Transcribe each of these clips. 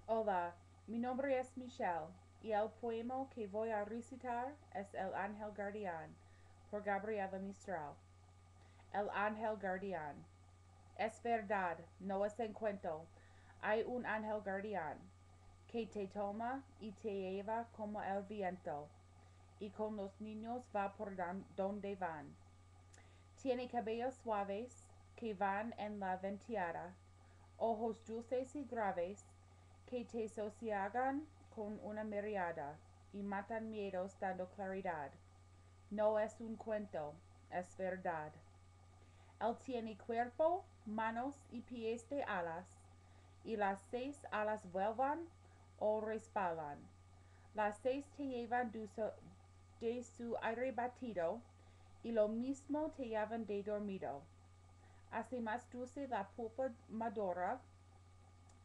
Hola, mi nombre es Michelle y el poema que voy a recitar es El Ángel Guardián por Gabriela Mistral. El Ángel Guardián. Es verdad, no es un cuento. Hay un ángel guardián que te toma y te lleva como el viento y con los niños va por donde van. Tiene cabellos suaves que van en la venteada, ojos dulces y graves que te sosiegan con una mirada y matan miedos dando claridad. No es un cuento, es verdad. Él tiene cuerpo, manos y pies de alas, y las 6 alas vuelan o resbalan. Las 6 te llevan de su aire batido, y lo mismo te llevan de dormido. Hace más dulce la pulpa madura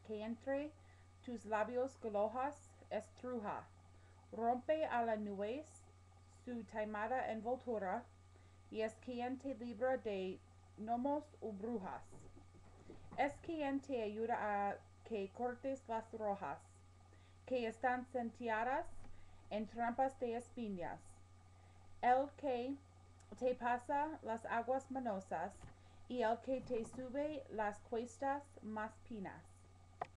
que entre tus labios golojas estruja. Rompe a la nuez su taimada envoltura, y es quien te libra de gnomos o brujas. Es quien te ayuda a que cortes las rojas, que están sentadas en trampas de espinas. El que te pasa las aguas manosas y el que te sube las cuestas más pinas.